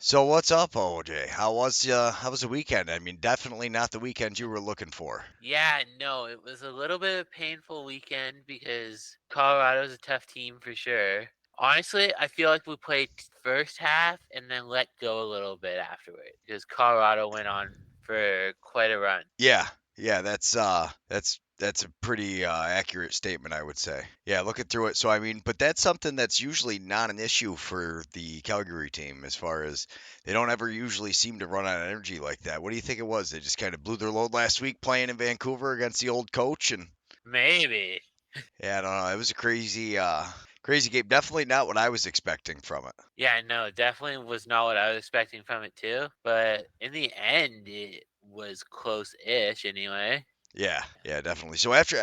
So what's up, OJ? How was the weekend? I mean, definitely not the weekend you were looking for. Yeah, no, it was a little bit of a painful weekend because Colorado's a tough team for sure. Honestly, I feel like we played first half and then let go a little bit afterward because Colorado went on for quite a run. Yeah, yeah, that's a pretty accurate statement, I would say. Yeah, looking through it. So I mean, but that's something that's usually not an issue for the Calgary team, as far as they don't ever usually seem to run out of energy like that. What do you think it was? They just kind of blew their load last week playing in Vancouver against the old coach, and Maybe. yeah, I don't know. It was a crazy game. Definitely not what I was expecting from it. Yeah, no, definitely was not what I was expecting from it too. But in the end, it was close-ish anyway. Yeah, yeah, definitely. So after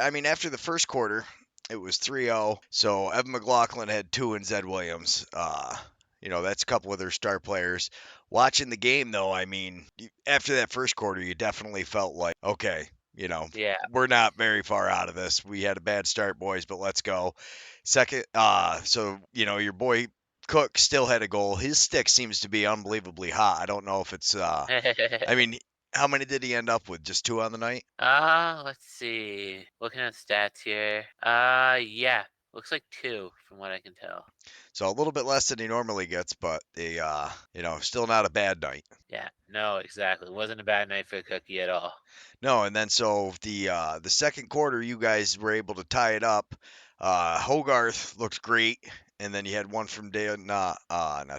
the first quarter, it was 3-0. So Evan McLaughlin had two and Zed Williams. That's a couple of their star players. Watching the game though, I mean, after that first quarter, you definitely felt like, okay, Yeah. we're not very far out of this. We had a bad start, boys, but let's go. Second, your boy Cook still had a goal. His stick seems to be unbelievably hot. I don't know if it's I mean, how many did he end up with? Just two on the night? Let's see. Looking at stats here. Yeah. Looks like two from what I can tell. So a little bit less than he normally gets, but still not a bad night. Yeah, no, exactly. Wasn't a bad night for a cookie at all. No, and then so the second quarter, you guys were able to tie it up. Hogarth looked great, and then you had one from Dan, not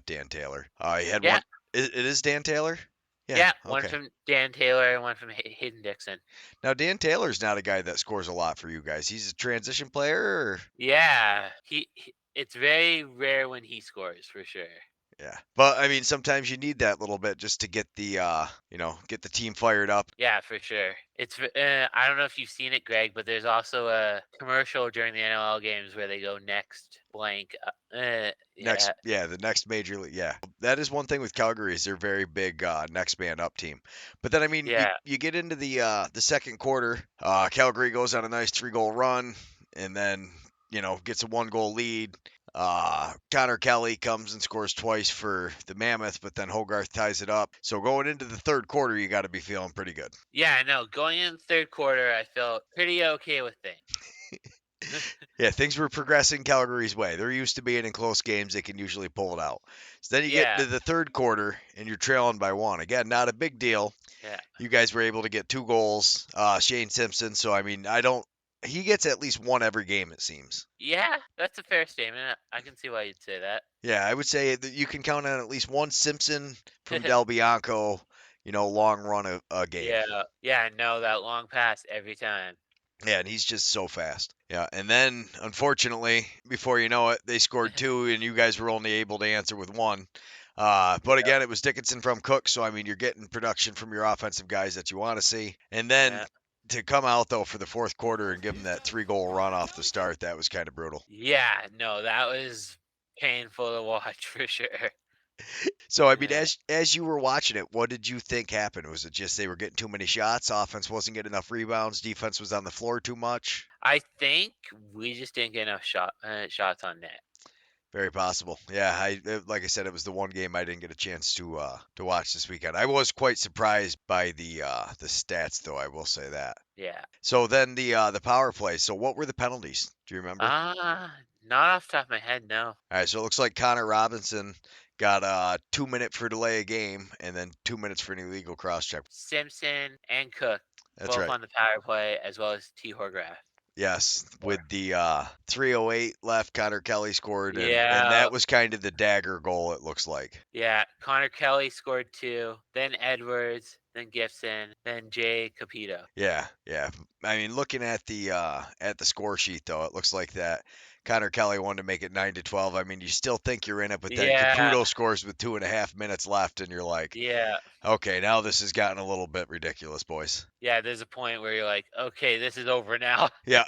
Dan Taylor. You had Yeah, one. It is Dan Taylor. Yeah. yeah. One Okay. from Dan Taylor and one from Hayden Dixon. Now Dan Taylor's not a guy that scores a lot for you guys. He's a transition player. Or? Yeah, it's very rare when he scores for sure. Yeah. But I mean, sometimes you need that little bit just to get the team fired up. Yeah, for sure. I don't know if you've seen it, Greg, but there's also a commercial during the NLL games where they go next blank. Next, Yeah, yeah, the next major league. Yeah, that is one thing with Calgary is they're very big next man up team. But then I mean, you, yeah, you get into the second quarter. Calgary goes on a nice 3-goal run, and then gets a 1-goal lead. Connor Kelly comes and scores twice for the Mammoth, but then Hogarth ties it up. So going into the third quarter, you got to be feeling pretty good. yeah. No, going in the third quarter, I felt pretty okay with things. Yeah, things were progressing Calgary's way. They're used to being in close games; they can usually pull it out. So then you get Yeah, into the third quarter, and you're trailing by one. Again, not a big deal. yeah. You guys were able to get 2 goals. Shane Simpson. So I mean, I don't. He gets at least one every game, it seems. Yeah, that's a fair statement. I can see why you'd say that. Yeah, I would say that you can count on at least one Simpson from Del Bianco. Long run a game. Yeah, yeah, no, that long pass every time. Yeah, and he's just so fast. Yeah, and then unfortunately, before you know it, they scored two, and you guys were only able to answer with one. But Yep, again, it was Dickinson from Cook, so I mean, you're getting production from your offensive guys that you want to see. And then yeah. to come out though for the fourth quarter and give them that 3-goal run off the start, that was kind of brutal. Yeah, no, that was painful to watch for sure. So I mean, Yeah. as you were watching it, what did you think happened? Was it just they were getting too many shots, offense wasn't getting enough rebounds, defense was on the floor too much? I think we just didn't get enough shots on net. Very possible. Yeah, like I said, it was the one game I didn't get a chance to watch this weekend. I was quite surprised by the stats, though. I will say that. Yeah. So then the power play. So what were the penalties? Do you remember? Not off the top of my head, no. All right, so it looks like Connor Robinson got 2 minute for delay a game, and then 2 minutes for an illegal cross check. Simpson and Cook That's both right. on the power play as well as T. Horgraf. Yes, Or with the 3:08 left, Connor Kelly scored, and yeah, that was kind of the dagger goal. It looks like. yeah. Connor Kelly scored two, then Edwards, then Gibson, then Jay Capito. Yeah, yeah. I mean, looking at the score sheet though, it looks like that Connor Kelly wanted to make it 9-12. I mean, you still think you're in it, but then Yeah, Caputo scores with 2.5 minutes left, and you're like, yeah. okay, now this has gotten a little bit ridiculous, boys. Yeah, there's a point where you're like, okay, this is over now. Yeah,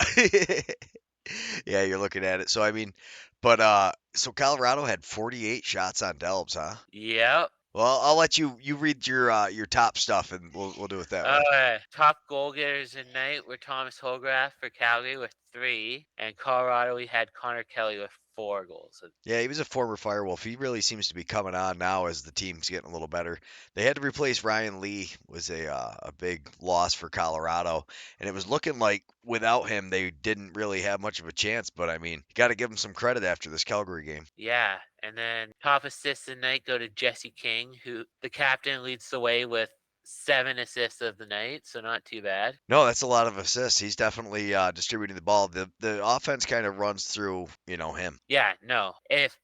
yeah. You're looking at it. So I mean, but so Colorado had 48 shots on Delbs, huh? Yep. Well, I'll let you read your top stuff, and we'll do it that way. Top goal getters tonight were Thomas Holgraf for Calgary with 3, and Colorado we had Connor Kelly with 4 goals. Yeah, he was a former Firewolf. He really seems to be coming on now as the team's getting a little better. They had to replace Ryan Lee, was a big loss for Colorado, and it was looking like without him they didn't really have much of a chance. But I mean, you got to give him some credit after this Calgary game. Yeah, and then top assists of the night go to Jesse King, who the captain leads the way with 7 assists of the night, so not too bad. No, that's a lot of assists. He's definitely distributing the ball. The offense kind of runs through him. Yeah, no. If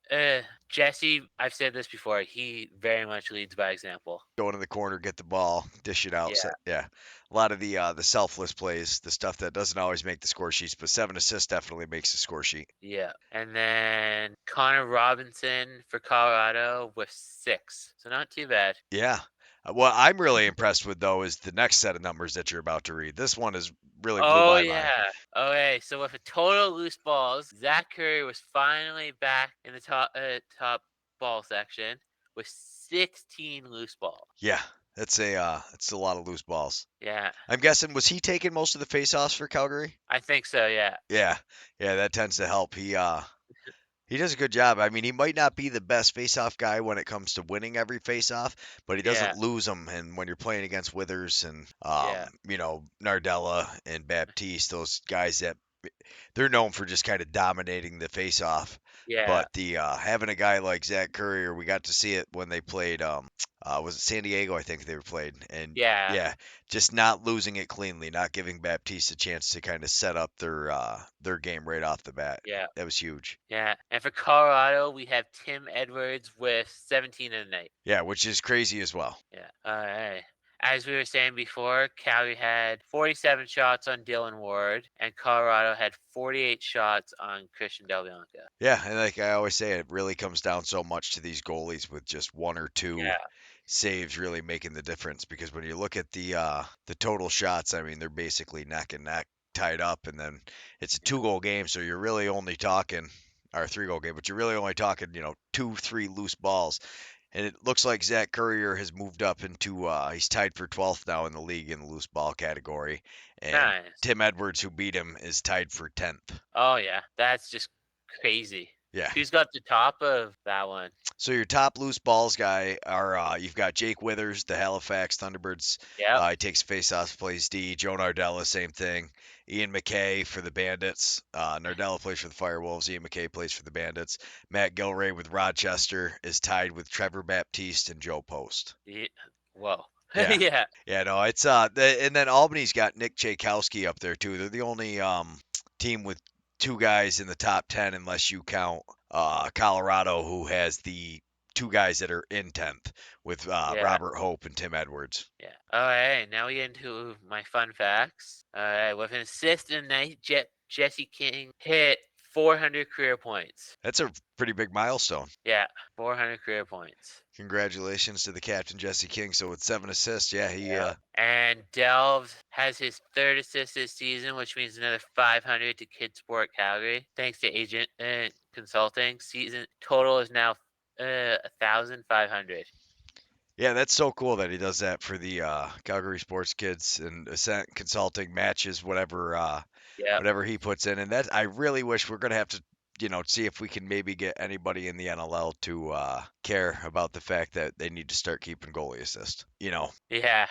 Jesse, I've said this before, he very much leads by example. Go into the corner, get the ball, dish it out. Yeah, Yeah, a lot of the selfless plays, the stuff that doesn't always make the score sheets, but 7 assists definitely makes the score sheet. yeah. And then Connor Robinson for Colorado with 6, so not too bad. Yeah. What I'm really impressed with though is the next set of numbers that you're about to read. This one is really blew Oh my mind. yeah. Okay, so with a total loose balls, Zach Curry was finally back in the top ball section with 16 loose balls. Yeah, that's a lot of loose balls. Yeah, I'm guessing was he taking most of the faceoffs for Calgary? I think so. Yeah, Yeah, yeah, that tends to help. He does a good job. I mean, he might not be the best face-off guy when it comes to winning every face-off, but he yeah, doesn't lose them. And when you're playing against Withers and yeah, Nardella and Baptiste, those guys that they're known for just kind of dominating the face-off. yeah, But the having a guy like Zach Currier, we got to see it when they played. Was it San Diego? I think they were played, and yeah, yeah, just not losing it cleanly, not giving Baptiste a chance to kind of set up their game right off the bat. yeah, That was huge. yeah. And for Colorado, we have Tim Edwards with 17 in the night. Yeah, which is crazy as well. Yeah. All right. As we were saying before, Calgary had 47 shots on Dylan Ward, and Colorado had 48 shots on Christian Del Bianca. Yeah, and like I always say, it really comes down so much to these goalies with just one or two Yeah, saves really making the difference. Because when you look at the total shots, I mean they're basically neck and neck tied up, and then it's a yeah, 2 goal game, so you're really only talking or a 3 goal game, but you're really only talking 2, 3 loose balls. And it looks like Zach Currier has moved up into he's tied for 12th now in the league in the loose ball category, and nice. Tim Edwards, who beat him, is tied for 10th. Oh yeah, that's just crazy. Yeah. Who's got the top of that one? So your top loose balls guy are you've got Jake Withers, the Halifax Thunderbirds. Yep. He takes faceoffs, plays D. Joe Nardella, same thing. Ian McKay for the Bandits. Nardella plays for the Firewolves. Ian McKay plays for the Bandits. Matt Gilray with Rochester is tied with Trevor Baptiste and Joe Post. Whoa. Yeah. Yeah. Yeah, no, it's and then Albany's got Nick Tchaikovsky up there too. They're the only team with 2 guys in the top 10 unless you count Colorado, who has the 2 guys that are in 10th with Yeah. Robert Hope and Tim Edwards. Yeah. All right. Now we get into my fun facts. All right. With an assist in the night, Jesse King hit 400 career points. That's a pretty big milestone. Yeah. 400 career points. Congratulations to the captain, Jesse King. So with 7 assists, yeah, he Yeah. And Delve has his 3rd assist this season, which means another 500 to Kidsport Calgary. Thanks to agent consulting. Season total is now 1,500. yeah, that's so cool that he does that for the Calgary Sports Kids and Ascent Consulting matches Yep. whatever he puts in. And that I really wish we're gonna have to see if we can maybe get anybody in the NLL to care about the fact that they need to start keeping goalie assist. Yeah.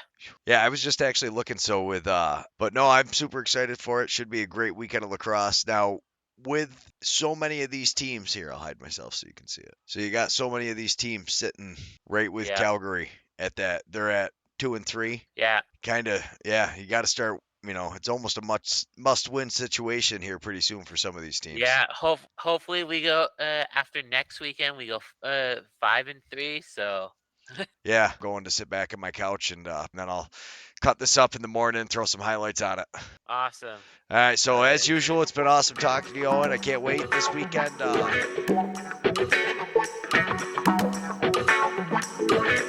Yeah, I was just actually looking so with but no, I'm super excited for it. Should be a great weekend of lacrosse. Now, with so many of these teams here, I'll hide myself so you can see it. So you got so many of these teams sitting right with Yeah. Calgary at that. They're at 2 and 3. Yeah. Kind of, yeah, you got to start, it's almost a must-win situation here pretty soon for some of these teams. Yeah. Hopefully we go after next weekend. We go 5-3. So. Yeah, going to sit back on my couch and then I'll cut this up in the morning and throw some highlights on it. Awesome. All right, so All as right. usual, it's been awesome talking to you, Owen. I can't wait this weekend.